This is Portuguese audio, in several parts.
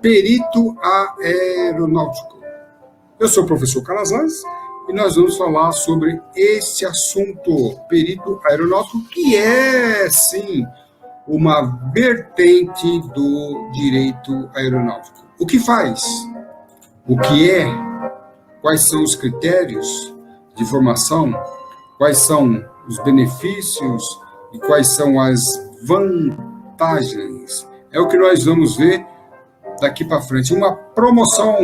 perito aeronáutico. Eu sou o professor Calazans e nós vamos falar sobre esse assunto, perito aeronáutico, que é, sim, uma vertente do direito aeronáutico. O que faz? O que é? Quais são os critérios de formação? Quais são os benefícios e quais são as vantagens? É o que nós vamos ver daqui para frente. Uma promoção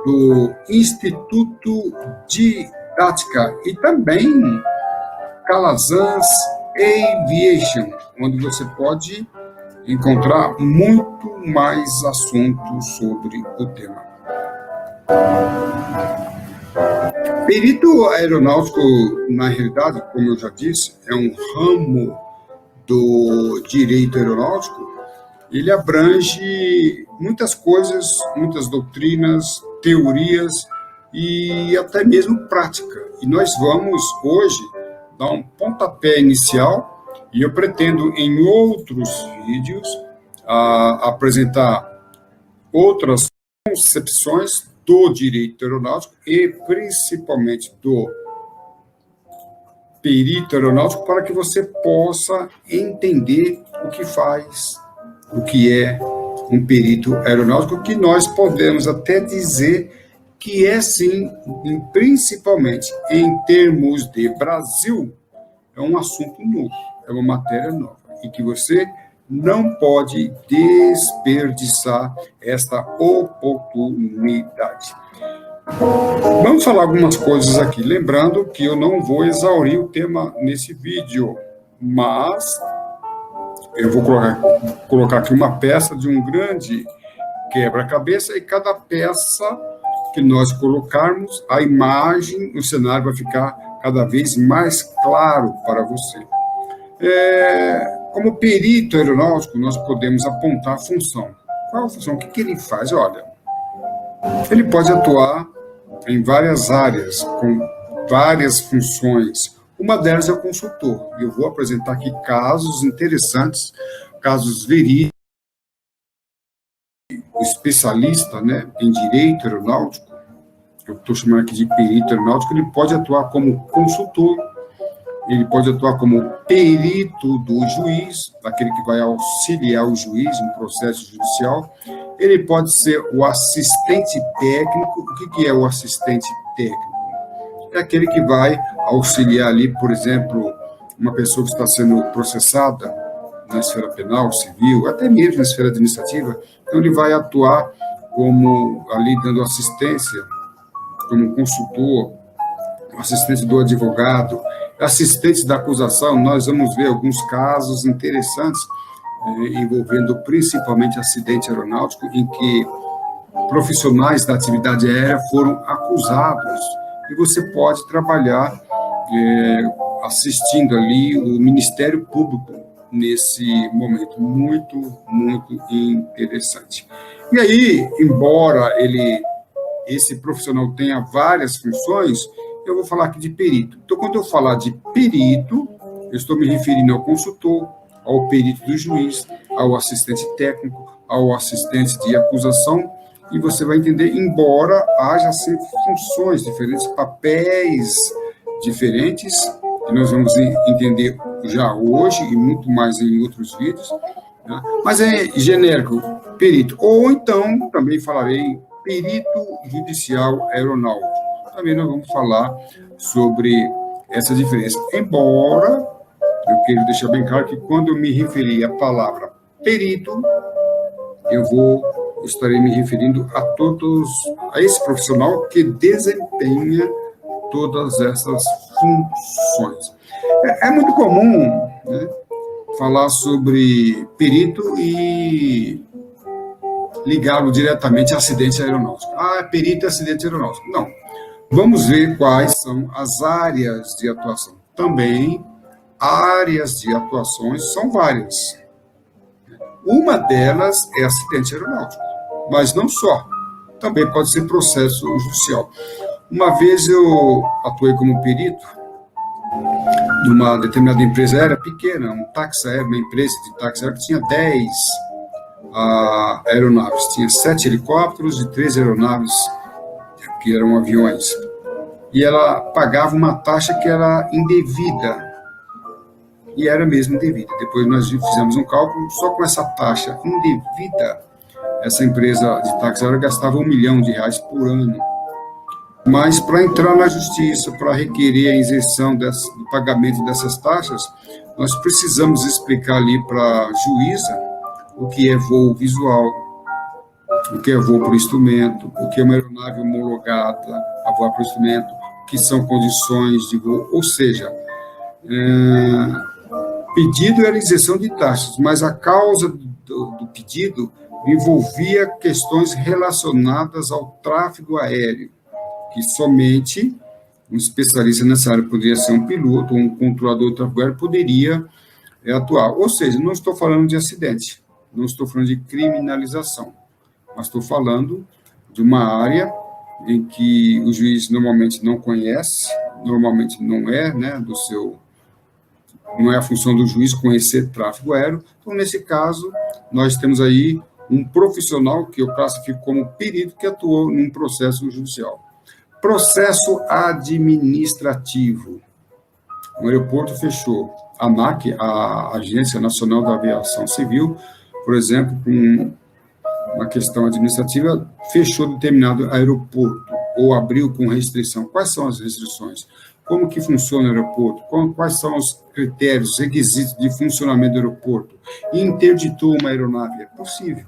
do Instituto Didática e também Calazans Aviation, onde você pode encontrar muito mais assuntos sobre o tema. Perito aeronáutico, na realidade, como eu já disse, é um ramo do direito aeronáutico. Ele abrange muitas coisas, muitas doutrinas, teorias e até mesmo prática. E nós vamos hoje dar um pontapé inicial e eu pretendo em outros vídeos apresentar outras concepções do direito aeronáutico e principalmente do perito aeronáutico para que você possa entender o que faz, o que é um perito aeronáutico, que nós podemos até dizer que é sim, principalmente em termos de Brasil, é um assunto novo, é uma matéria nova, e que você não pode desperdiçar esta oportunidade. Vamos falar algumas coisas aqui, lembrando que eu não vou exaurir o tema nesse vídeo, mas eu vou colocar aqui uma peça de um grande quebra-cabeça e cada peça que nós colocarmos, a imagem, o cenário vai ficar cada vez mais claro para você. Como perito aeronáutico, nós podemos apontar a função. Qual a função? O que ele faz? Olha, ele pode atuar em várias áreas, com várias funções. Uma delas é o consultor. Eu vou apresentar aqui casos interessantes, casos verídicos. O especialista, né, em direito aeronáutico, eu estou chamando aqui de perito aeronáutico, ele pode atuar como consultor, ele pode atuar como perito do juiz, aquele que vai auxiliar o juiz no processo judicial. Ele pode ser o assistente técnico. O que é o assistente técnico? É aquele que vai auxiliar ali, por exemplo, uma pessoa que está sendo processada na esfera penal, civil, até mesmo na esfera administrativa. Então, ele vai atuar como ali dando assistência, como consultor, assistente do advogado, assistente da acusação. Nós vamos ver alguns casos interessantes envolvendo principalmente acidente aeronáutico, em que profissionais da atividade aérea foram acusados, e você pode trabalhar assistindo ali o Ministério Público nesse momento, muito, muito interessante. E aí, embora esse profissional tenha várias funções, eu vou falar aqui de perito. Então, quando eu falar de perito, eu estou me referindo ao consultor, ao perito do juiz, ao assistente técnico, ao assistente de acusação, e você vai entender, embora haja sempre funções diferentes, papéis diferentes, que nós vamos entender já hoje e muito mais em outros vídeos, né? Mas é genérico, perito. Ou então, também falarei perito judicial aeronáutico. Também nós vamos falar sobre essa diferença. Embora, eu quero deixar bem claro que quando eu me referir à palavra perito, estarei me referindo a esse profissional que desempenha todas essas funções. É muito comum, né, falar sobre perito e ligá-lo diretamente a acidente aeronáutico. Perito e acidente aeronáutico. Não. Vamos ver quais são as áreas de atuação. Também, áreas de atuações são várias. Uma delas é acidente aeronáutico, mas não só. Também pode ser processo judicial. Uma vez eu atuei como perito numa determinada empresa aérea pequena, um táxi aéreo, uma empresa de táxi aéreo que tinha 10 aeronaves. Tinha 7 helicópteros e 3 aeronaves, que eram aviões. E ela pagava uma taxa que era indevida. E era mesmo indevida. Depois nós fizemos um cálculo, só com essa taxa indevida, essa empresa de táxi aéreo gastava R$1 milhão por ano. Mas para entrar na justiça, para requerer a isenção do pagamento dessas taxas, nós precisamos explicar ali para a juíza o que é voo visual, o que é voo por instrumento, o que é uma aeronave homologada a voar por instrumento, o que são condições de voo, ou seja, pedido era isenção de taxas, mas a causa do pedido envolvia questões relacionadas ao tráfego aéreo, que somente um especialista nessa área poderia ser um piloto ou um controlador de tráfego aéreo poderia atuar. Ou seja, não estou falando de acidente, não estou falando de criminalização, mas estou falando de uma área em que o juiz normalmente não conhece, normalmente não é, né, não é a função do juiz conhecer tráfego aéreo. Então, nesse caso, nós temos aí um profissional que eu classifico como perito que atuou num processo judicial. Processo administrativo. O aeroporto fechou. A ANAC, a Agência Nacional da Aviação Civil, por exemplo, com uma questão administrativa, fechou determinado aeroporto ou abriu com restrição. Quais são as restrições? Como que funciona o aeroporto? Quais são os critérios, os requisitos de funcionamento do aeroporto? E interditou uma aeronave? É possível.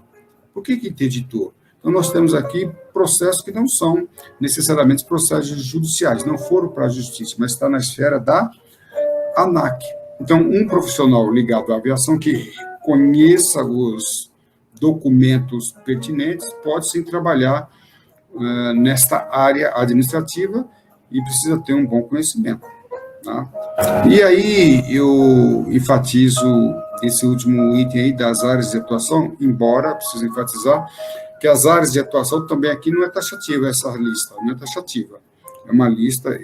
Por que interditou? Então, nós temos aqui processos que não são necessariamente processos judiciais, não foram para a justiça, mas está na esfera da ANAC. Então, um profissional ligado à aviação que conheça os documentos pertinentes pode sim trabalhar nesta área administrativa e precisa ter um bom conhecimento. Tá? E aí eu enfatizo esse último item aí das áreas de atuação, embora preciso enfatizar que as áreas de atuação também aqui não é taxativa, essa lista não é taxativa, é uma lista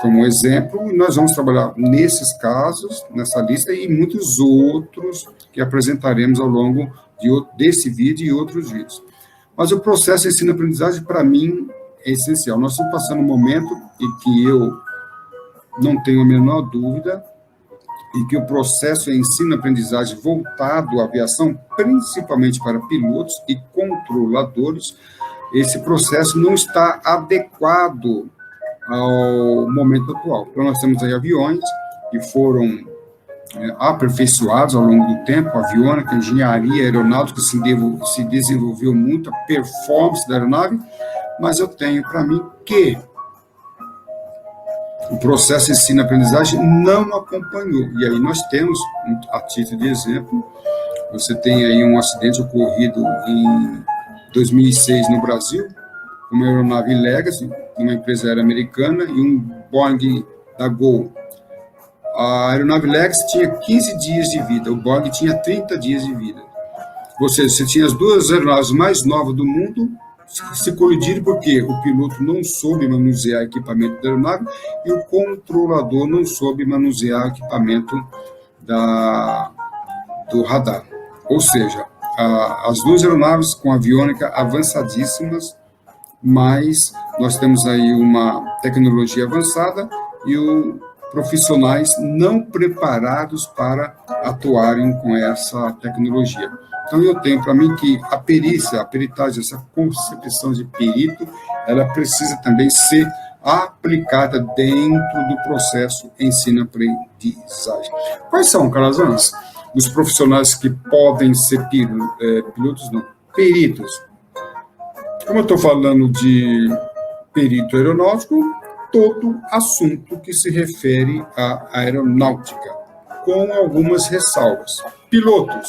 como exemplo, e nós vamos trabalhar nesses casos, nessa lista, e muitos outros que apresentaremos ao longo desse vídeo e outros vídeos. Mas o processo de ensino-aprendizagem, para mim, é essencial. Nós estamos passando um momento em que eu não tenho a menor dúvida e que o processo de ensino-aprendizagem voltado à aviação, principalmente para pilotos e controladores, esse processo não está adequado ao momento atual. Então, nós temos aí aviões que foram aperfeiçoados ao longo do tempo, a aviônica, a engenharia aeronáutica se desenvolveu muito, a performance da aeronave, mas eu tenho para mim que o processo de ensino-aprendizagem não acompanhou. E aí nós temos, a título de exemplo, você tem aí um acidente ocorrido em 2006 no Brasil, uma aeronave Legacy, uma empresa aérea americana, e um Boeing da Gol. A aeronave Legacy tinha 15 dias de vida, o Boeing tinha 30 dias de vida. Ou seja, você tinha as duas aeronaves mais novas do mundo se colidiram porque o piloto não soube manusear o equipamento da aeronave e o controlador não soube manusear o equipamento do radar. Ou seja, as duas aeronaves com aviônica avançadíssimas, mas nós temos aí uma tecnologia avançada e profissionais não preparados para atuarem com essa tecnologia. Então, eu tenho para mim que a perícia, a peritagem, essa concepção de perito, ela precisa também ser aplicada dentro do processo ensino-aprendizagem. Quais são, Calazans, os profissionais que podem ser pilotos, não, peritos? Como eu estou falando de perito aeronáutico, todo assunto que se refere à aeronáutica, com algumas ressalvas. Pilotos,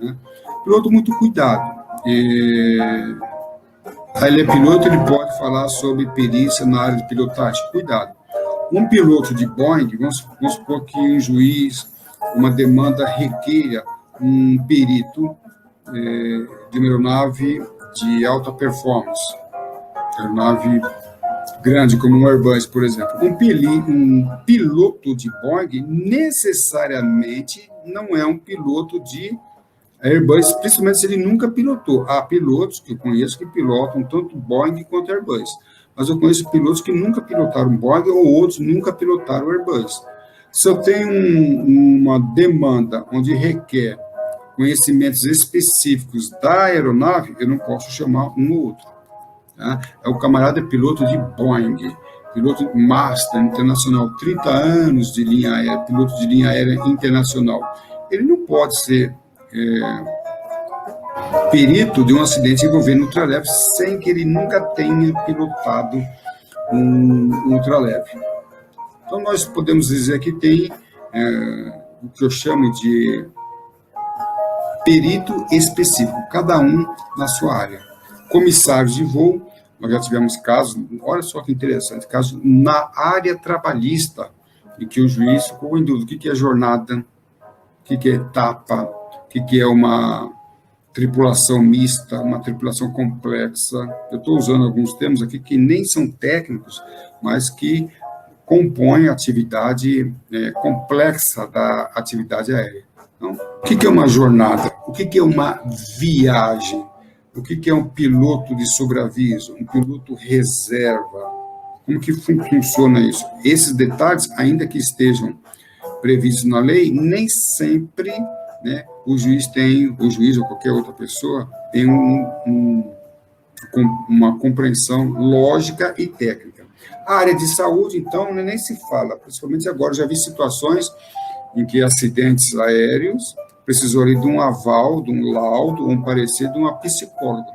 né? Piloto, muito cuidado. Ele é piloto, ele pode falar sobre perícia na área de pilotagem. Cuidado. Um piloto de Boeing, vamos supor que um juiz, uma demanda requeira um perito de uma aeronave de alta performance, aeronave grande, como um Airbus, por exemplo. Um piloto de Boeing necessariamente não é um piloto de A Airbus, principalmente se ele nunca pilotou. Há pilotos que eu conheço que pilotam tanto Boeing quanto Airbus, mas eu conheço pilotos que nunca pilotaram Boeing ou outros nunca pilotaram Airbus. Se eu tenho uma demanda onde requer conhecimentos específicos da aeronave, eu não posso chamar um ou outro. Tá? É o camarada piloto de Boeing, piloto Master Internacional, 30 anos de linha aérea, piloto de linha aérea internacional. Ele não pode ser perito de um acidente envolvendo ultraleve sem que ele nunca tenha pilotado um ultraleve. Então, nós podemos dizer que tem o que eu chamo de perito específico, cada um na sua área. Comissários de voo, nós já tivemos casos, olha só que interessante, casos na área trabalhista, em que o juiz ficou em dúvida, o que é jornada, o que é etapa, o que é uma tripulação mista, uma tripulação complexa. Eu estou usando alguns termos aqui que nem são técnicos, mas que compõem a atividade complexa da atividade aérea. Então, o que é uma jornada? O que é uma viagem? O que é um piloto de sobreaviso? Um piloto reserva? Como que funciona isso? Esses detalhes, ainda que estejam previstos na lei, nem sempre, né, o juiz ou qualquer outra pessoa tem uma compreensão lógica e técnica. A área de saúde, então, nem se fala, principalmente agora, já vi situações em que acidentes aéreos precisou ali de um aval, de um laudo, um parecer de uma psicóloga.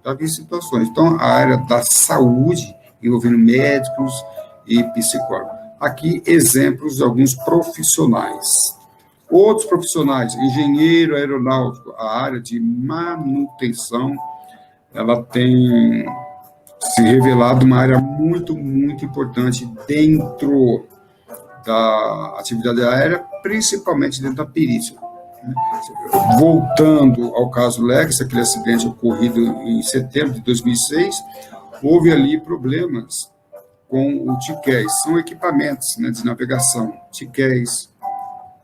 Já vi situações. Então, a área da saúde, envolvendo médicos e psicólogos. Aqui, exemplos de alguns profissionais. Outros profissionais, engenheiro aeronáutico, a área de manutenção, ela tem se revelado uma área muito, muito importante dentro da atividade aérea, principalmente dentro da perícia. Voltando ao caso Lex, aquele acidente ocorrido em setembro de 2006, houve ali problemas com o TCAS, são equipamentos, né, de navegação, TCAS,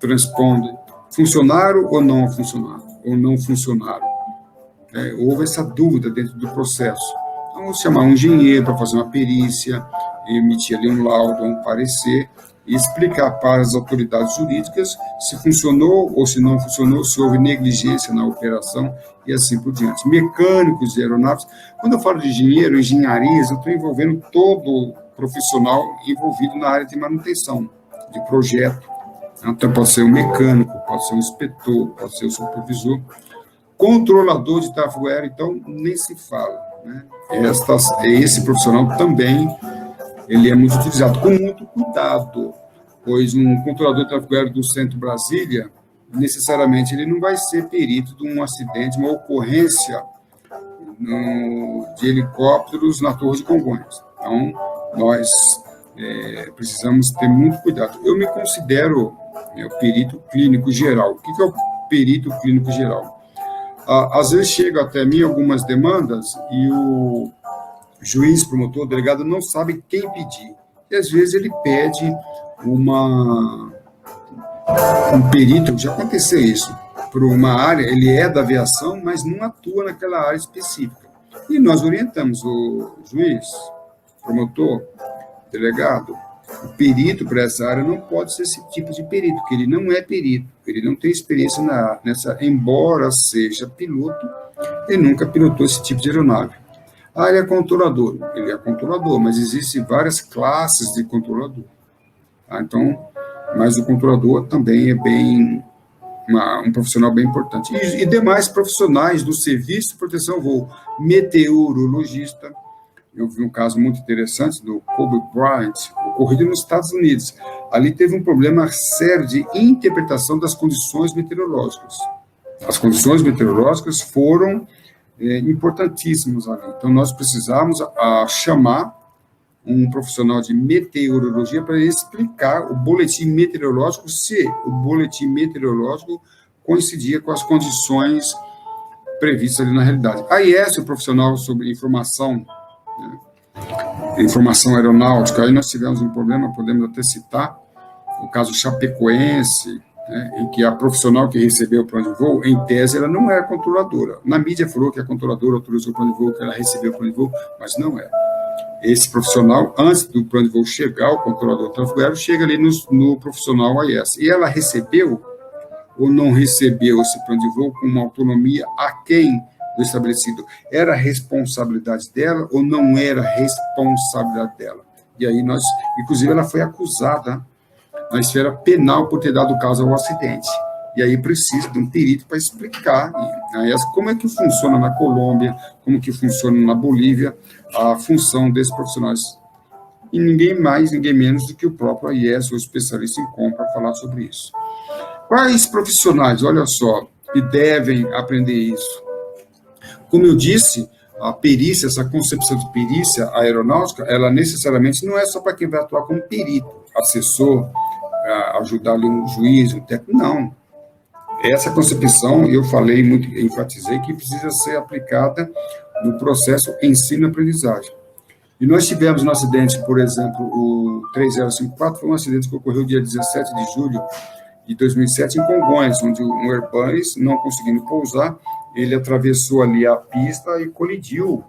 transponder, funcionaram ou não funcionaram? Houve essa dúvida dentro do processo. Então, vamos chamar um engenheiro para fazer uma perícia, emitir ali um laudo, um parecer, e explicar para as autoridades jurídicas se funcionou ou se não funcionou, se houve negligência na operação e assim por diante. Mecânicos de aeronaves, quando eu falo de engenheiro, engenharias, eu estou envolvendo todo profissional envolvido na área de manutenção, de projeto. Então, pode ser um mecânico, pode ser um inspetor, pode ser um supervisor. Controlador de tráfego aéreo, então, nem se fala, né? Esse profissional também, ele é muito utilizado, com muito cuidado, pois um controlador de tráfego aéreo do Centro Brasília, necessariamente, ele não vai ser perito de um acidente, uma ocorrência de helicópteros na Torre de Congonhas. Então, nós precisamos ter muito cuidado. Eu me considero o perito clínico geral. O que é o perito clínico geral? Às vezes chega até mim algumas demandas e o juiz, promotor, delegado não sabe quem pedir. E às vezes ele pede um perito, já aconteceu isso, para uma área, ele é da aviação, mas não atua naquela área específica. E nós orientamos o juiz, promotor, delegado, o perito para essa área não pode ser esse tipo de perito, porque ele não é perito, ele não tem experiência nessa, embora seja piloto, ele nunca pilotou esse tipo de aeronave. A área é controlador, ele é controlador, mas existem várias classes de controlador. Tá? Então, mas o controlador também é um profissional bem importante. E demais profissionais do serviço de proteção ao voo, meteorologista. Eu vi um caso muito interessante do Kobe Bryant, ocorrido nos Estados Unidos. Ali teve um problema sério de interpretação das condições meteorológicas. As condições meteorológicas foram importantíssimas ali. Então, nós precisamos chamar um profissional de meteorologia para explicar o boletim meteorológico, se o boletim meteorológico coincidia com as condições previstas ali na realidade. A IES, o profissional sobre informação aeronáutica, aí nós tivemos um problema, podemos até citar o caso Chapecoense, né, em que a profissional que recebeu o plano de voo, em tese, ela não era controladora. Na mídia falou que a controladora autorizou o plano de voo, que ela recebeu o plano de voo, mas não é. Esse profissional, antes do plano de voo chegar, o controlador do tráfego aéreo, chega ali no profissional AIS. E ela recebeu ou não recebeu esse plano de voo com uma autonomia aquém do estabelecido? Era responsabilidade dela ou não era responsabilidade dela? E aí inclusive, ela foi acusada na esfera penal por ter dado causa ao acidente. E aí precisa de um perito para explicar como é que funciona na Colômbia, como que funciona na Bolívia, a função desses profissionais. E ninguém mais, ninguém menos do que o próprio AIS, o especialista em compra, para falar sobre isso. Quais profissionais, olha só, que devem aprender isso? Como eu disse, a perícia, essa concepção de perícia aeronáutica, ela necessariamente não é só para quem vai atuar como perito, assessor, ajudar ali um juiz, um técnico, não. Essa concepção, eu falei muito, enfatizei que precisa ser aplicada no processo ensino-aprendizagem. E nós tivemos um acidente, por exemplo, o 3054, foi um acidente que ocorreu dia 17 de julho de 2007 em Congonhas, onde um Airbus, não conseguindo pousar, ele atravessou ali a pista e colidiu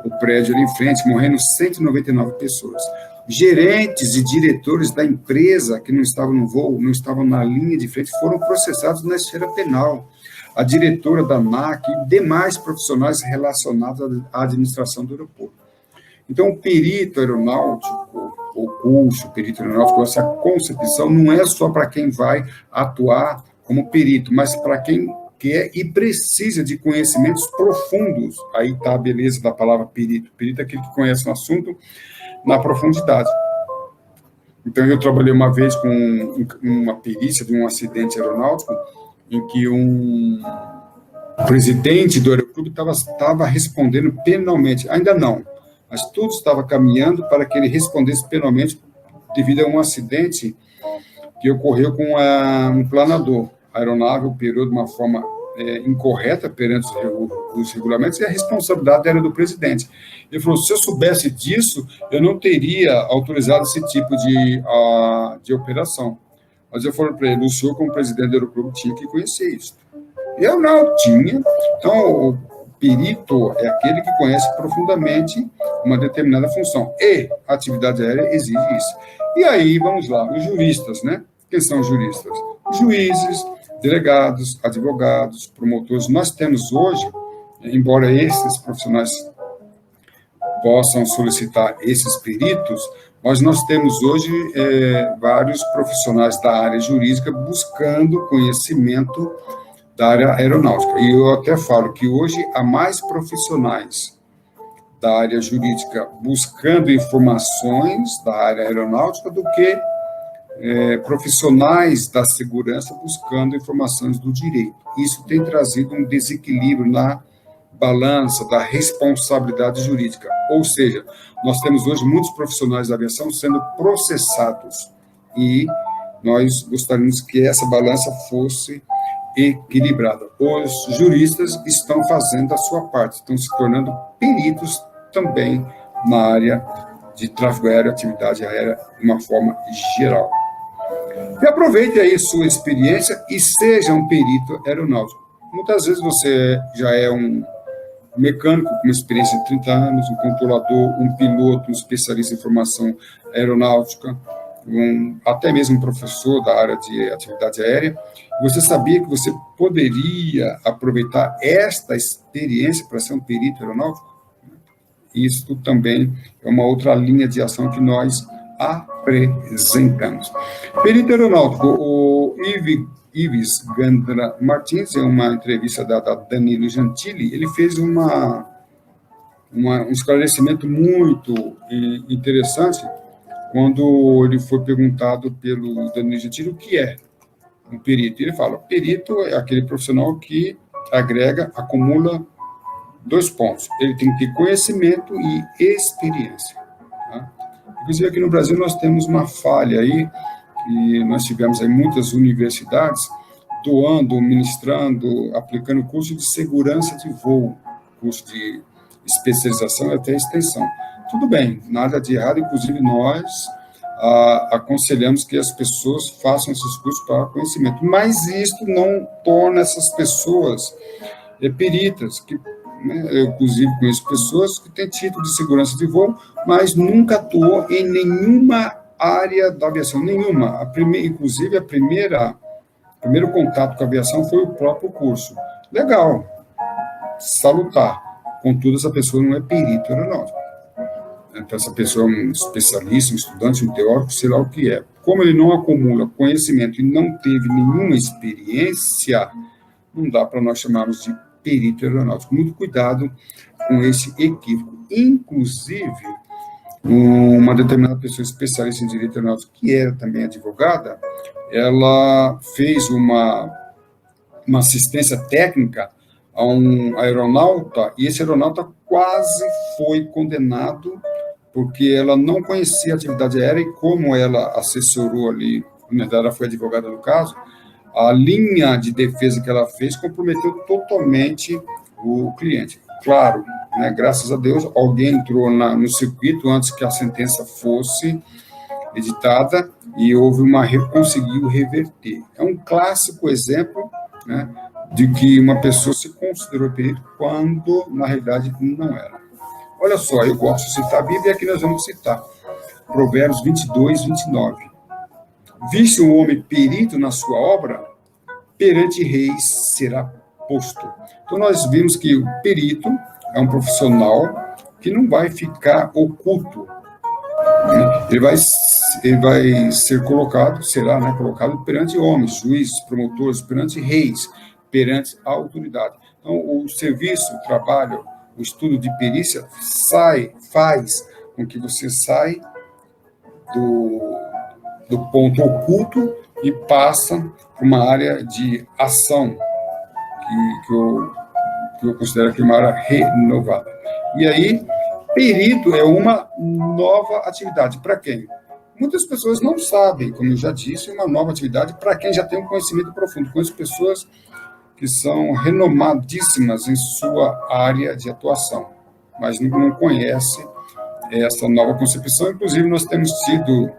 o prédio ali em frente, morrendo 199 pessoas. Gerentes e diretores da empresa que não estavam no voo, não estavam na linha de frente, foram processados na esfera penal. A diretora da ANAC e demais profissionais relacionados à administração do aeroporto. Então, o perito aeronáutico, o curso perito aeronáutico, essa concepção não é só para quem vai atuar como perito, mas para quem quer e precisa de conhecimentos profundos. Aí está a beleza da palavra perito. Perito é aquele que conhece o assunto na profundidade. Então, eu trabalhei uma vez com uma perícia de um acidente aeronáutico em que um presidente do aeroclube estava respondendo penalmente. Ainda não, mas tudo estava caminhando para que ele respondesse penalmente devido a um acidente que ocorreu com um planador. A aeronave operou de uma forma incorreta perante os regulamentos e a responsabilidade era do presidente. Ele falou, se eu soubesse disso, eu não teria autorizado esse tipo de operação. Mas eu falei para ele, o senhor, como presidente do aeroclube, tinha que conhecer isso. Eu não tinha. Então, o perito é aquele que conhece profundamente uma determinada função. E a atividade aérea exige isso. E aí, vamos lá, os juristas, né? Quem são os juristas? Juízes, delegados, advogados, promotores. Nós temos hoje, embora esses profissionais possam solicitar esses peritos, mas nós temos hoje vários profissionais da área jurídica buscando conhecimento da área aeronáutica. E eu até falo que hoje há mais profissionais da área jurídica buscando informações da área aeronáutica do que profissionais da segurança buscando informações do direito. Isso tem trazido um desequilíbrio na balança da responsabilidade jurídica. Ou seja, nós temos hoje muitos profissionais da aviação sendo processados e nós gostaríamos que essa balança fosse equilibrada. Os juristas estão fazendo a sua parte, estão se tornando peritos também na área de tráfego aéreo, atividade aérea, de uma forma geral. E aproveite aí sua experiência e seja um perito aeronáutico. Muitas vezes você já é um mecânico com uma experiência de 30 anos, um controlador, um piloto, um especialista em formação aeronáutica, até mesmo um professor da área de atividade aérea. Você sabia que você poderia aproveitar esta experiência para ser um perito aeronáutico? Isso também é uma outra linha de ação que nós apresentamos. Perito aeronáutico, o Ives Gandra Martins, em uma entrevista dada a Danilo Gentili, ele fez um esclarecimento muito interessante quando ele foi perguntado pelo Danilo Gentili o que é um perito. Ele fala, perito é aquele profissional que agrega, acumula 2 pontos. Ele tem que ter conhecimento e experiência. Tá? Inclusive, aqui no Brasil, nós temos uma falha aí, e nós tivemos aí muitas universidades doando, ministrando, aplicando curso de segurança de voo, curso de especialização e até extensão. Tudo bem, nada de errado, inclusive nós aconselhamos que as pessoas façam esses cursos para conhecimento, mas isto não torna essas pessoas peritas, que, né, eu, inclusive, conheço pessoas que têm título de segurança de voo, mas nunca atuou em nenhuma área da aviação, nenhuma. Inclusive, o primeiro contato com a aviação foi o próprio curso. Legal, salutar. Contudo, essa pessoa não é perito aeronáutico. Então, essa pessoa é um especialista, um estudante, um teórico, sei lá o que é. Como ele não acumula conhecimento e não teve nenhuma experiência, não dá para nós chamarmos de perito aeronáutico. Muito cuidado com esse equívoco. Inclusive, uma determinada pessoa especialista em direito aeronáutico, que era também advogada, ela fez uma assistência técnica a um aeronauta, e esse aeronauta quase foi condenado porque ela não conhecia a atividade aérea e como ela assessorou ali, na verdade ela foi advogada no caso, a linha de defesa que ela fez comprometeu totalmente o cliente. Claro, né, graças a Deus, alguém entrou no circuito antes que a sentença fosse editada e conseguiu reverter. É um clássico exemplo, né, de que uma pessoa se considerou perito quando, na realidade, não era. Olha só, eu gosto de citar a Bíblia, e aqui nós vamos citar Provérbios 22, 29. Viste um homem perito na sua obra, perante reis será posto. Então, nós vimos que o perito é um profissional que não vai ficar oculto. Ele vai ser colocado, será, né, colocado perante homens, juízes, promotores, perante reis, perante a autoridade. Então, o serviço, o trabalho, o estudo de perícia faz com que você saia do ponto oculto e passa para uma área de ação, que eu considero aqui uma área renovada. E aí, perito é uma nova atividade. Para quem? Muitas pessoas não sabem, como eu já disse, uma nova atividade para quem já tem um conhecimento profundo. Conheço pessoas que são renomadíssimas em sua área de atuação, mas não conhece essa nova concepção. Inclusive, nós temos tido,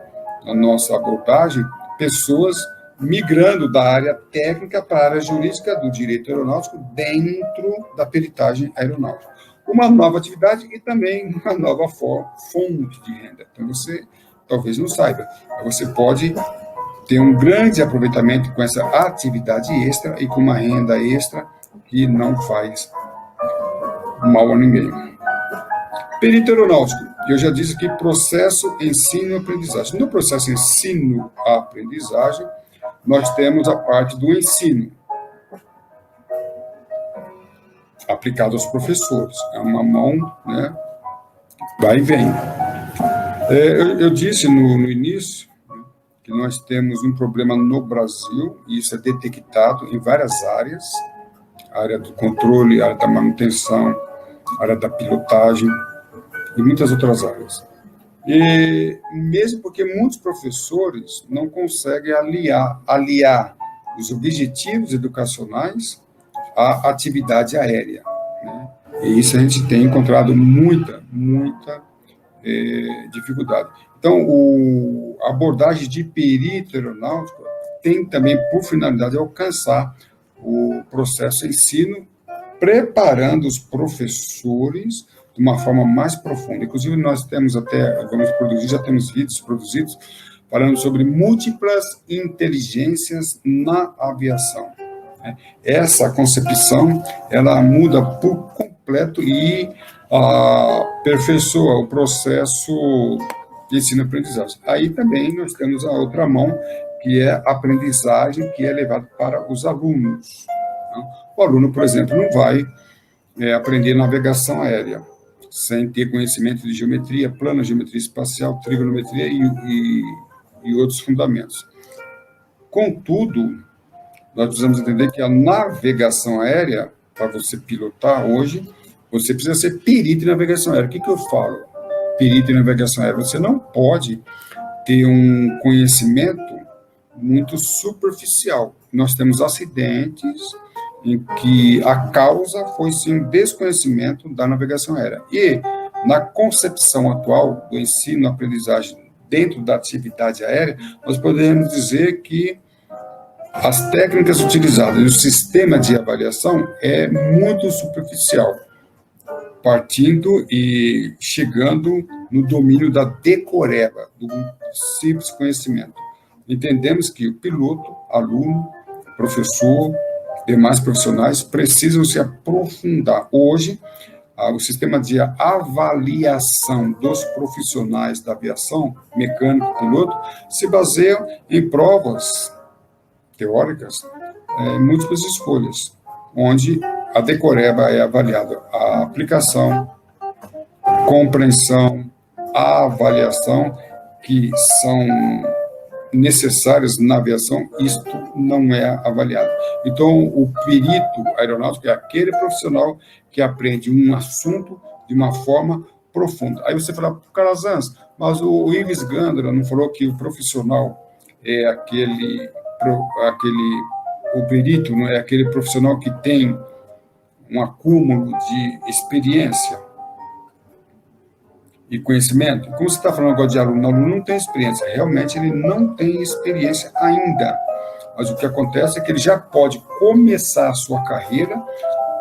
na nossa abordagem, pessoas migrando da área técnica para a área jurídica do direito aeronáutico dentro da peritagem aeronáutica. Uma nova atividade e também uma nova fonte de renda. Então, você talvez não saiba, mas você pode ter um grande aproveitamento com essa atividade extra e com uma renda extra que não faz mal a ninguém. Perito aeronáutico, eu já disse que processo ensino-aprendizagem. No processo ensino-aprendizagem, nós temos a parte do ensino, aplicado aos professores. É uma mão, né, vai e vem. Eu disse no início que nós temos um problema no Brasil, e isso é detectado em várias áreas, área do controle, área da manutenção, área da pilotagem, e muitas outras áreas. E mesmo porque muitos professores não conseguem aliar os objetivos educacionais à atividade aérea, né? E isso a gente tem encontrado muita dificuldade. Então, a abordagem de perito aeronáutico tem também por finalidade alcançar o processo ensino, preparando os professores de uma forma mais profunda. Inclusive, nós temos já temos vídeos produzidos falando sobre múltiplas inteligências na aviação. Essa concepção, ela muda por completo e aperfeiçoa o processo de ensino-aprendizagem. Aí também nós temos a outra mão, que é a aprendizagem que é levada para os alunos. O aluno, por exemplo, não vai aprender navegação aérea sem ter conhecimento de geometria plana, geometria espacial, trigonometria e outros fundamentos. Contudo, nós precisamos entender que a navegação aérea, para você pilotar hoje, você precisa ser perito em navegação aérea. O que eu falo? Perito em navegação aérea. Você não pode ter um conhecimento muito superficial. Nós temos acidentes em que a causa foi, sim, desconhecimento da navegação aérea. E, na concepção atual do ensino-aprendizagem dentro da atividade aérea, nós podemos dizer que as técnicas utilizadas no sistema de avaliação é muito superficial, partindo e chegando no domínio da decoreba, do simples conhecimento. Entendemos que o piloto, aluno, professor, demais profissionais precisam se aprofundar. Hoje, o sistema de avaliação dos profissionais da aviação, mecânico, piloto, se baseia em provas teóricas, múltiplas escolhas, onde a decoreba é avaliada a aplicação, compreensão, a avaliação, que são necessárias na aviação, isto não é avaliado. Então, o perito aeronáutico é aquele profissional que aprende um assunto de uma forma profunda. Aí você fala, Calazans, mas o Ives Gandra não falou que o profissional é o perito não é aquele profissional que tem um acúmulo de experiência e conhecimento? Como você está falando agora de aluno, o aluno não tem experiência, realmente ele não tem experiência ainda, mas o que acontece é que ele já pode começar a sua carreira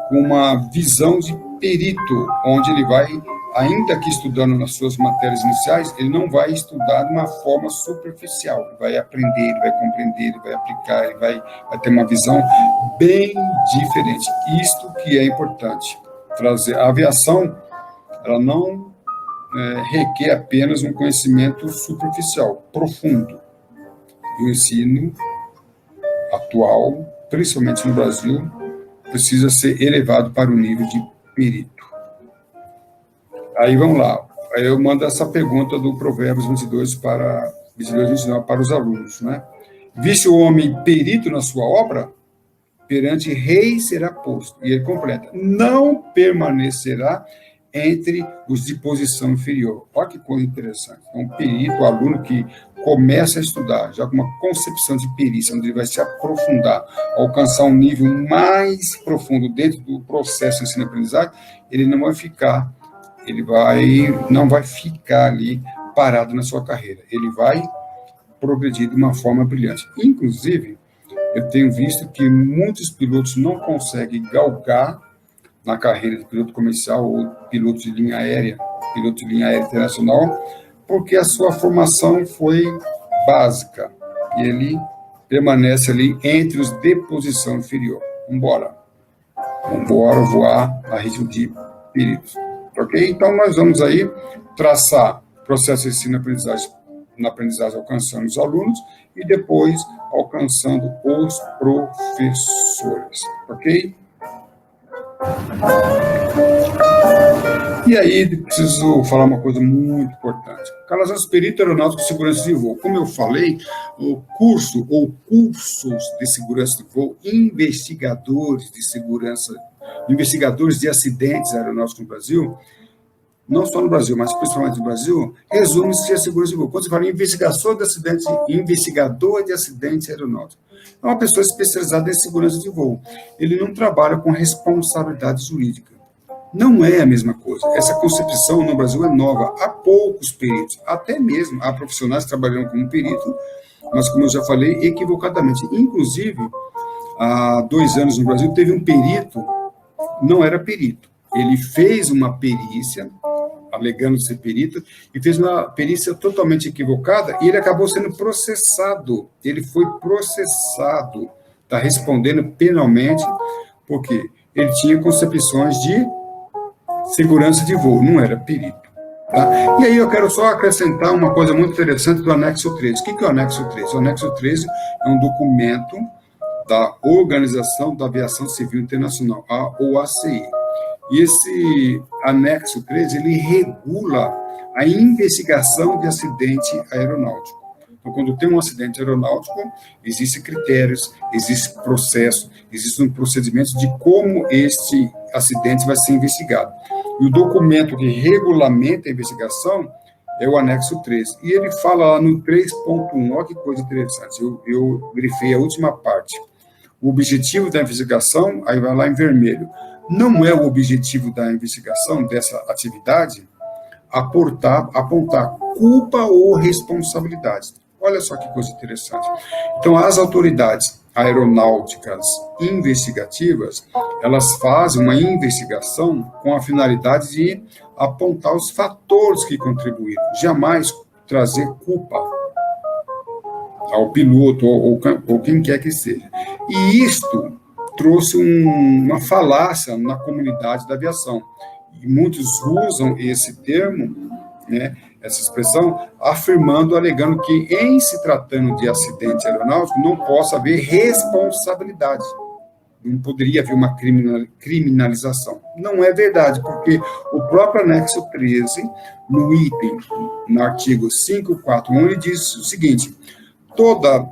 com uma visão de perito, onde ele vai, ainda que estudando nas suas matérias iniciais, ele não vai estudar de uma forma superficial, ele vai aprender, ele vai compreender, ele vai aplicar, ele vai ter uma visão bem diferente. Isto que é importante, trazer. A aviação, ela não requer apenas um conhecimento superficial, profundo. E o ensino atual, principalmente no Brasil, precisa ser elevado para o nível de perito. Aí vamos lá. Aí eu mando essa pergunta do Provérbios 22 para 29 para os alunos, né? Viste o homem perito na sua obra? Perante rei será posto. E ele completa: não permanecerá entre os de posição inferior. Olha que coisa interessante. É um perito, o aluno que começa a estudar, já com uma concepção de perícia, onde ele vai se aprofundar, alcançar um nível mais profundo dentro do processo de ensino-aprendizagem, ele não vai ficar ali parado na sua carreira. Ele vai progredir de uma forma brilhante. Inclusive, eu tenho visto que muitos pilotos não conseguem galgar na carreira de piloto comercial ou piloto de linha aérea internacional, porque a sua formação foi básica e ele permanece ali entre os de posição inferior. Vamos voar a ritmo de peritos. Ok? Então, nós vamos aí traçar o processo de ensino-aprendizagem na aprendizagem alcançando os alunos e depois alcançando os professores. Ok? E aí, preciso falar uma coisa muito importante. Calazans, perito aeronáutico de segurança de voo. Como eu falei, o curso ou cursos de segurança de voo, investigadores de acidentes aeronáuticos no Brasil, não só no Brasil, mas principalmente no Brasil, resume-se a segurança de voo. Quando você fala investigador de acidentes aeronáuticos, é uma pessoa especializada em segurança de voo. Ele não trabalha com responsabilidade jurídica. Não é a mesma coisa. Essa concepção no Brasil é nova. Há poucos peritos, até mesmo há profissionais trabalhando como perito, mas, como eu já falei, equivocadamente. Inclusive, há 2 anos no Brasil, teve um perito, não era perito. Ele fez uma perícia, alegando ser perito, e fez uma perícia totalmente equivocada, e ele acabou sendo processado. Ele foi processado, está respondendo penalmente, porque ele tinha concepções de segurança de voo, não era perito. Tá? E aí eu quero só acrescentar uma coisa muito interessante do anexo 13. O que é o anexo 13? O anexo 13 é um documento da Organização da Aviação Civil Internacional, a OACI. E esse anexo 13, ele regula a investigação de acidente aeronáutico. Então, quando tem um acidente aeronáutico, existem critérios, existe processo, existem procedimentos de como este acidente vai ser investigado. E o documento que regulamenta a investigação é o anexo 13. E ele fala lá no 3.1, olha que coisa interessante, eu grifei a última parte. O objetivo da investigação, aí vai lá em vermelho, não é o objetivo da investigação dessa atividade apontar culpa ou responsabilidade. Olha só que coisa interessante. Então, as autoridades aeronáuticas investigativas, elas fazem uma investigação com a finalidade de apontar os fatores que contribuíram, jamais trazer culpa ao piloto ou quem quer que seja. E isto trouxe uma falácia na comunidade da aviação. E muitos usam esse termo, né, essa expressão, alegando que, em se tratando de acidente aeronáutico, não possa haver responsabilidade. Não poderia haver uma criminalização. Não é verdade, porque o próprio anexo 13, no artigo 541, ele diz o seguinte: todo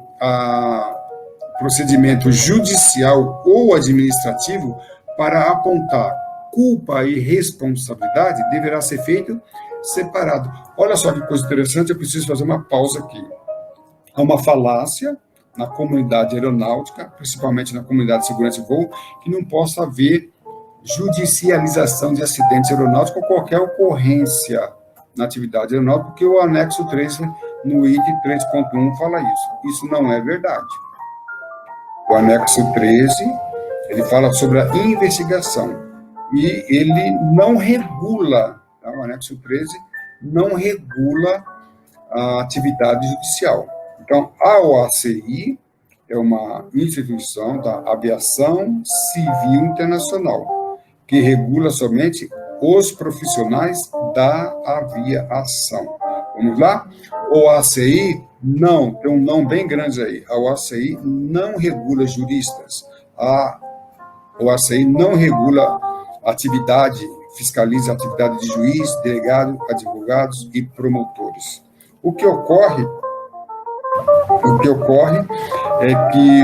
procedimento judicial ou administrativo para apontar culpa e responsabilidade deverá ser feito separado. Olha só que coisa interessante, eu preciso fazer uma pausa aqui. Há uma falácia na comunidade aeronáutica, principalmente na comunidade de segurança de voo, que não possa haver judicialização de acidentes aeronáuticos ou qualquer ocorrência na atividade aeronáutica, porque o anexo 13, no item 3.1, fala isso. Isso não é verdade. O anexo 13, ele fala sobre a investigação, e ele não regula, tá? O anexo 13 não regula a atividade judicial. Então, a OACI é uma instituição da aviação civil internacional, que regula somente os profissionais da aviação. Vamos lá? OACI não, tem um não bem grande aí. A OACI não regula juristas. A OACI não regula atividade, fiscaliza a atividade de juiz, delegado, advogados e promotores. O que ocorre é que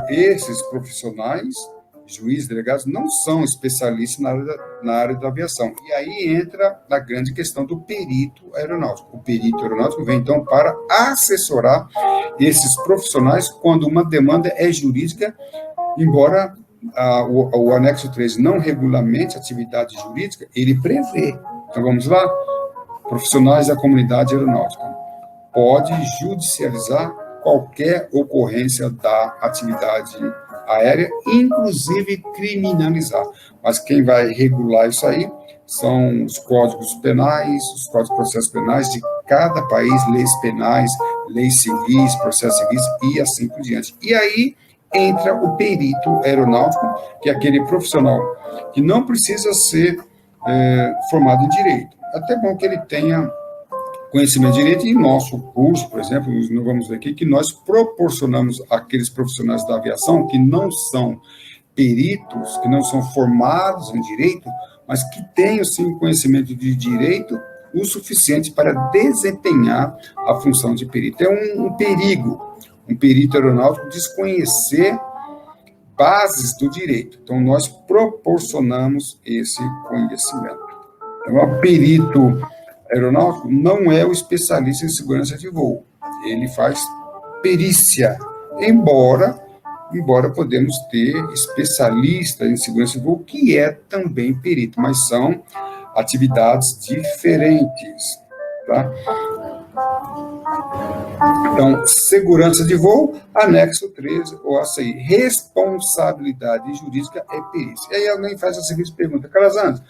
esses profissionais, juízes, delegados, não são especialistas na área da aviação. E aí entra a grande questão do perito aeronáutico. O perito aeronáutico vem, então, para assessorar esses profissionais quando uma demanda é jurídica, embora o anexo 13 não regulamente a atividade jurídica, ele prevê. Então, vamos lá? Profissionais da comunidade aeronáutica. Pode judicializar qualquer ocorrência da atividade aérea, inclusive criminalizar. Mas quem vai regular isso aí são os códigos penais, os códigos de processos penais de cada país, leis penais, leis civis, processos civis e assim por diante. E aí entra o perito aeronáutico, que é aquele profissional que não precisa ser formado em direito. Até bom que ele tenha conhecimento de direito, e nosso curso, por exemplo, nós vamos ver aqui que nós proporcionamos àqueles profissionais da aviação que não são peritos, que não são formados em direito, mas que tenham, sim, conhecimento de direito o suficiente para desempenhar a função de perito. É um perigo, um perito aeronáutico desconhecer bases do direito. Então, nós proporcionamos esse conhecimento. Então, o perito aeronáutico não é o especialista em segurança de voo. Ele faz perícia, embora podemos ter especialista em segurança de voo, que é também perito, mas são atividades diferentes, tá? Então, segurança de voo, anexo 13, OACI, responsabilidade jurídica é perícia. E aí alguém faz a seguinte pergunta: Calazans,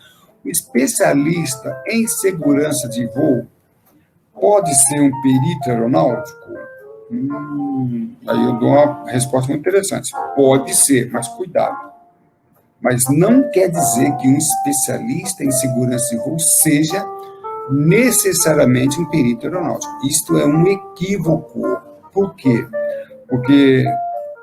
o especialista em segurança de voo pode ser um perito aeronáutico? Aí eu dou uma resposta muito interessante. Pode ser, mas cuidado. Mas não quer dizer que um especialista em segurança de voo seja necessariamente um perito aeronáutico. Isto é um equívoco. Por quê? Porque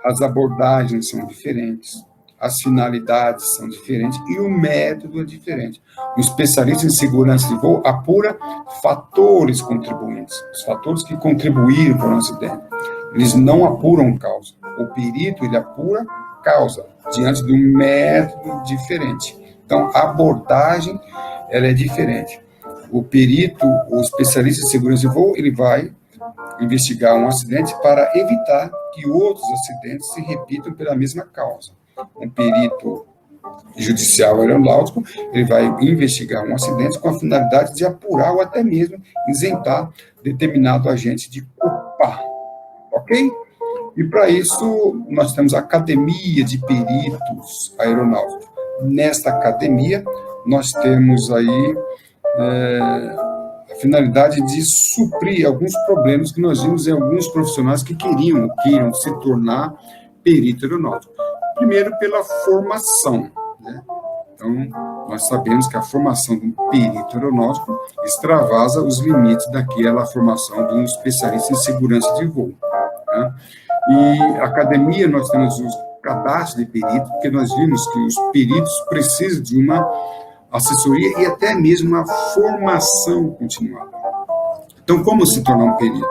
as abordagens são diferentes, as finalidades são diferentes e o método é diferente. O especialista em segurança de voo apura fatores contribuintes, os fatores que contribuíram para o acidente. Eles não apuram causa. O perito, ele apura causa, diante de um método diferente. Então, a abordagem, ela é diferente. O perito, o especialista em segurança de voo, ele vai investigar um acidente para evitar que outros acidentes se repitam pela mesma causa. Um perito judicial aeronáutico, ele vai investigar um acidente com a finalidade de apurar ou até mesmo isentar determinado agente de culpa, ok? E para isso, nós temos a Academia de Peritos Aeronáuticos. Nesta academia, nós temos aí a finalidade de suprir alguns problemas que nós vimos em alguns profissionais que queriam se tornar perito aeronáutico. Primeiro, pela formação, né? Então, nós sabemos que a formação de um perito aeronáutico extravasa os limites daquela formação de um especialista em segurança de voo, né? E a academia, nós temos os cadastros de perito, porque nós vimos que os peritos precisam de uma assessoria e até mesmo uma formação continuada. Então, como se tornar um perito?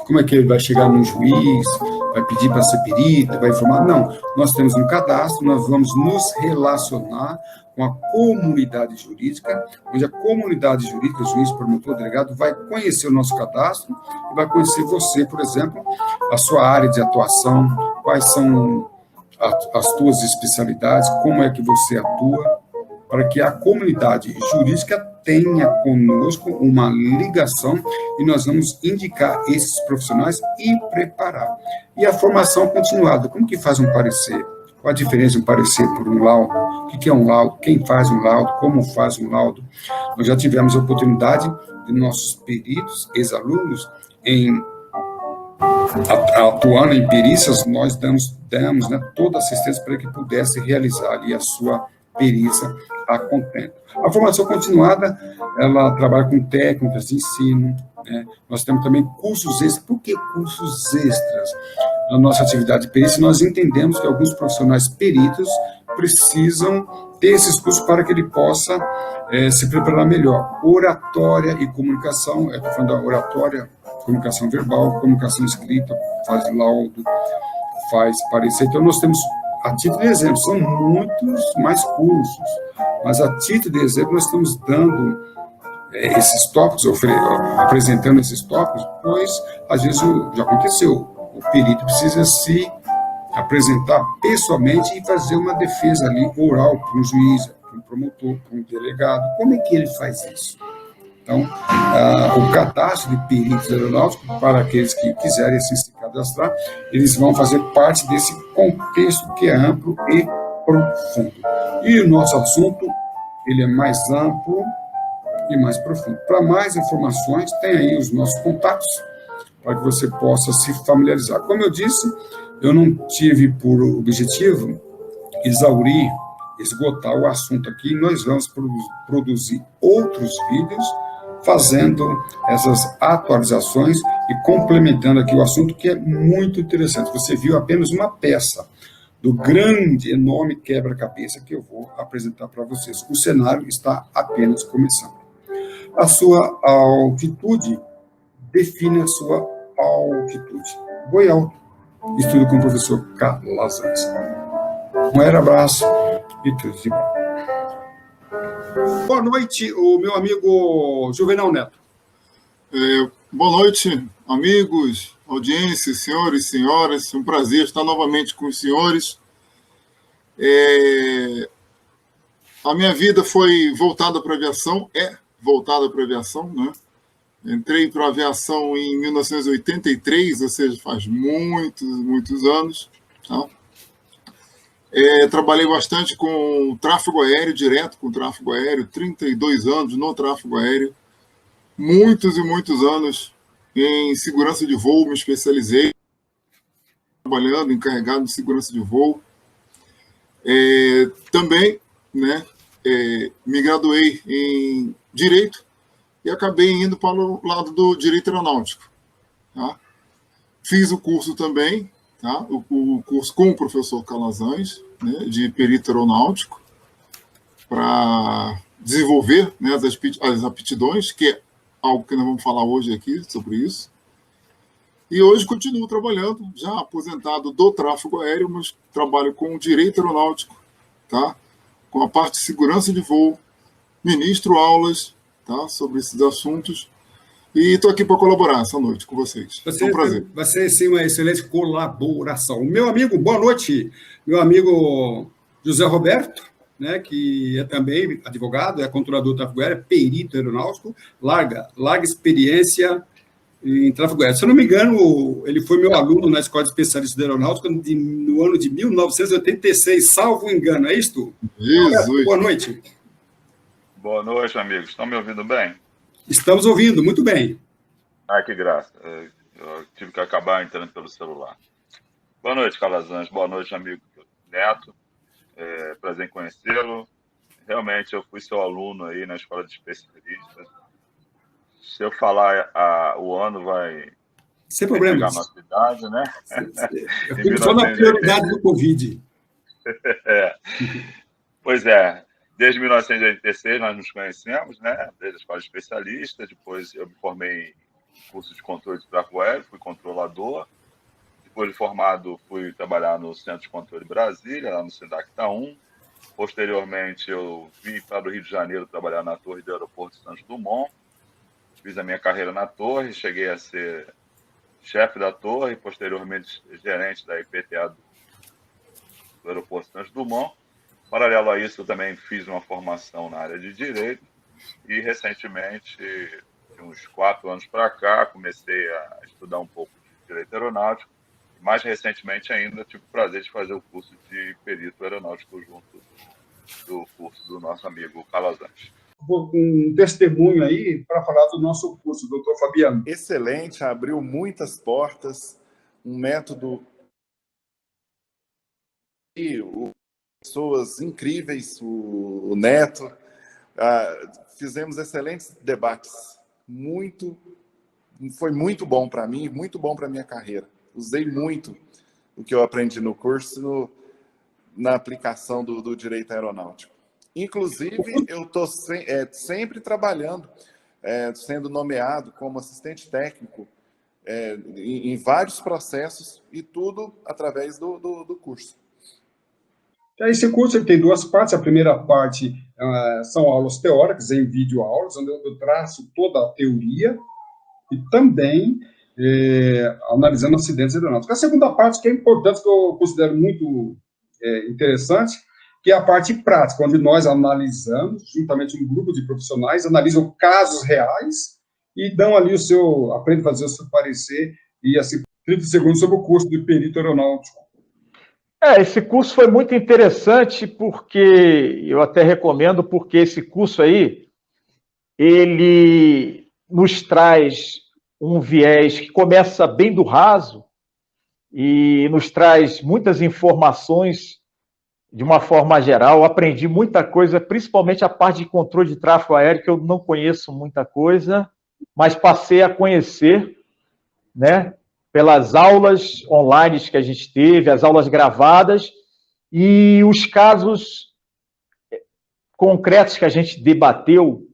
Como é que ele vai chegar no juiz, vai pedir para ser perito, vai informar? Não, nós temos um cadastro, nós vamos nos relacionar com a comunidade jurídica, onde a comunidade jurídica, juiz, promotor, delegado, vai conhecer o nosso cadastro e vai conhecer você, por exemplo, a sua área de atuação, quais são as suas especialidades, como é que você atua, para que a comunidade jurídica tenha conosco uma ligação e nós vamos indicar esses profissionais e preparar. E a formação continuada, como que faz um parecer? Qual a diferença de um parecer por um laudo? O que é um laudo? Quem faz um laudo? Como faz um laudo? Nós já tivemos a oportunidade de nossos peritos, ex-alunos, atuando em perícias, nós damos né, toda a assistência para que pudesse realizar ali a sua perícia a contento. A formação continuada, ela trabalha com técnicas de ensino, né? Nós temos também cursos extras. Por que cursos extras? Na nossa atividade de perícia, nós entendemos que alguns profissionais peritos precisam ter esses cursos para que ele possa se preparar melhor. Oratória e comunicação, estou falando da oratória, comunicação verbal, comunicação escrita, faz laudo, faz parecer. Então, nós temos, a título de exemplo, são muitos mais cursos, mas a título de exemplo nós estamos dando esses tópicos, apresentando esses tópicos, pois às vezes já aconteceu, o perito precisa se apresentar pessoalmente e fazer uma defesa ali oral para um juiz, para um promotor, para um delegado. Como é que ele faz isso? Então, o cadastro de peritos aeronáuticos, para aqueles que quiserem se cadastrar, eles vão fazer parte desse contexto que é amplo e profundo. E o nosso assunto, ele é mais amplo e mais profundo. Para mais informações, tem aí os nossos contatos, para que você possa se familiarizar. Como eu disse, eu não tive por objetivo esgotar o assunto aqui. Nós vamos produzir outros vídeos fazendo essas atualizações e complementando aqui o assunto, que é muito interessante. Você viu apenas uma peça do grande, enorme quebra-cabeça que eu vou apresentar para vocês. O cenário está apenas começando. A sua altitude define a sua altitude. Boi alto. Estudo com o professor Calazans. Um abraço e tudo de bom. Boa noite, o meu amigo Juvenal Neto. Boa noite, amigos, audiência, senhores e senhoras. É um prazer estar novamente com os senhores. A minha vida foi voltada para a aviação, voltada para a aviação, né? Entrei para a aviação em 1983, ou seja, faz muitos anos. Tá? Trabalhei bastante com tráfego aéreo, direto com tráfego aéreo, 32 anos no tráfego aéreo, muitos e muitos anos em segurança de voo, me especializei, trabalhando, encarregado de segurança de voo. Também, né, me graduei em Direito e acabei indo para o lado do Direito Aeronáutico. Tá? Fiz o curso também, tá? O curso com o professor Calazans, né, de Perito Aeronáutico, para desenvolver, né, as aptidões, que é algo que nós vamos falar hoje aqui sobre isso. E hoje continuo trabalhando, já aposentado do tráfego aéreo, mas trabalho com o Direito Aeronáutico, tá? Com a parte de segurança de voo, ministro aulas, tá, sobre esses assuntos, e estou aqui para colaborar essa noite com vocês. É um prazer. Vai ser, sim, uma excelente colaboração. Meu amigo, boa noite. Meu amigo José Roberto, né, que é também advogado, é controlador do tráfego aéreo, perito aeronáutico, larga experiência em tráfego aéreo. Se eu não me engano, ele foi meu aluno na Escola de Especialistas de Aeronáutica no ano de 1986, salvo engano, é isto? Jesus! Boa noite. Boa noite, amigos. Estão me ouvindo bem? Estamos ouvindo, muito bem. Ah, que graça. Eu tive que acabar entrando pelo celular. Boa noite, Calazans. Boa noite, amigo Neto. Prazer em conhecê-lo. Realmente, eu fui seu aluno aí na Escola de Especialistas. Se eu falar o ano, vai sem problemas. Pegar a nossa idade, né? Eu fico só na prioridade do Covid. Pois é. Desde 1986 nós nos conhecemos, né? Desde a Escola de Especialistas. Depois eu me formei em curso de controle de tráfego aéreo, fui controlador. Depois de formado, fui trabalhar no Centro de Controle de Brasília, lá no SINDAC-TAA 1. Posteriormente, eu vim para o Rio de Janeiro trabalhar na torre do aeroporto de Santos Dumont. Fiz a minha carreira na torre, cheguei a ser chefe da torre, posteriormente gerente da IPTA do aeroporto de Santos Dumont. Paralelo a isso, eu também fiz uma formação na área de Direito e, recentemente, de uns 4 anos para cá, comecei a estudar um pouco de Direito Aeronáutico. Mais recentemente ainda, tive o prazer de fazer o curso de Perito Aeronáutico junto do curso do nosso amigo Calazans. Um testemunho aí para falar do nosso curso, doutor Fabiano. Excelente, abriu muitas portas, um método e pessoas incríveis, o Neto, fizemos excelentes debates, foi muito bom para mim, muito bom para a minha carreira. Usei muito o que eu aprendi no curso na aplicação do direito aeronáutico. Inclusive, eu estou sempre trabalhando, sendo nomeado como assistente técnico em vários processos e tudo através do curso. Esse curso ele tem 2 partes. A primeira parte são aulas teóricas, em videoaulas, onde eu traço toda a teoria e também analisando acidentes aeronáuticos. A segunda parte, que é importante, que eu considero muito interessante, que é a parte prática, onde nós analisamos, juntamente um grupo de profissionais, analisam casos reais e dão ali aprende a fazer o seu parecer e, assim, 30 segundos sobre o curso de perito aeronáutico. Esse curso foi muito interessante, porque eu até recomendo, porque esse curso aí, ele nos traz um viés que começa bem do raso e nos traz muitas informações de uma forma geral. Eu aprendi muita coisa, principalmente a parte de controle de tráfego aéreo, que eu não conheço muita coisa, mas passei a conhecer, né, pelas aulas online que a gente teve, as aulas gravadas e os casos concretos que a gente debateu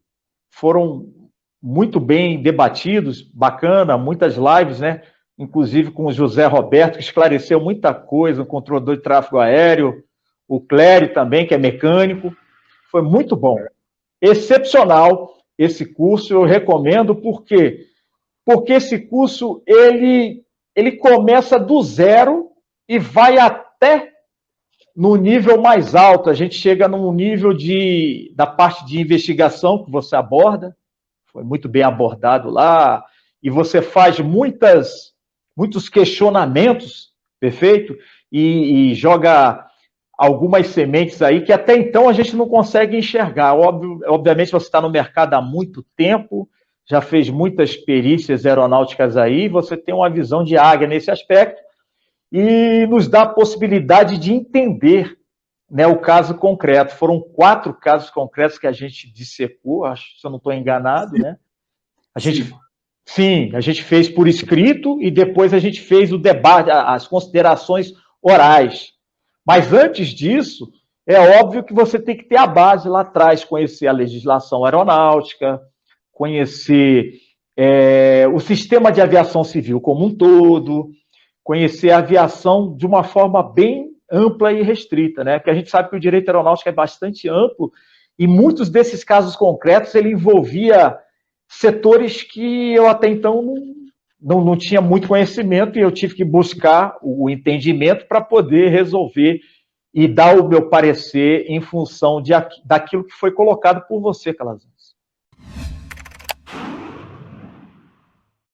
foram muito bem debatidos, bacana, muitas lives, né? Inclusive com o José Roberto, que esclareceu muita coisa, o controlador de tráfego aéreo, o Clério também, que é mecânico. Foi muito bom. Excepcional esse curso, eu recomendo, porque esse curso, ele começa do zero e vai até no nível mais alto. A gente chega num nível da parte de investigação que você aborda, foi muito bem abordado lá, e você faz muitos questionamentos, perfeito? E joga algumas sementes aí que até então a gente não consegue enxergar. Obviamente você está no mercado há muito tempo, já fez muitas perícias aeronáuticas aí, você tem uma visão de águia nesse aspecto e nos dá a possibilidade de entender, né, o caso concreto. Foram 4 casos concretos que a gente dissecou, acho, se eu não estou enganado, né? A gente fez por escrito e depois a gente fez o debate, as considerações orais. Mas antes disso, é óbvio que você tem que ter a base lá atrás, conhecer a legislação aeronáutica, conhecer o sistema de aviação civil como um todo, conhecer a aviação de uma forma bem ampla e restrita, né? Porque a gente sabe que o direito aeronáutico é bastante amplo e muitos desses casos concretos ele envolvia setores que eu até então não tinha muito conhecimento e eu tive que buscar o entendimento para poder resolver e dar o meu parecer em função daquilo que foi colocado por você, Calazans.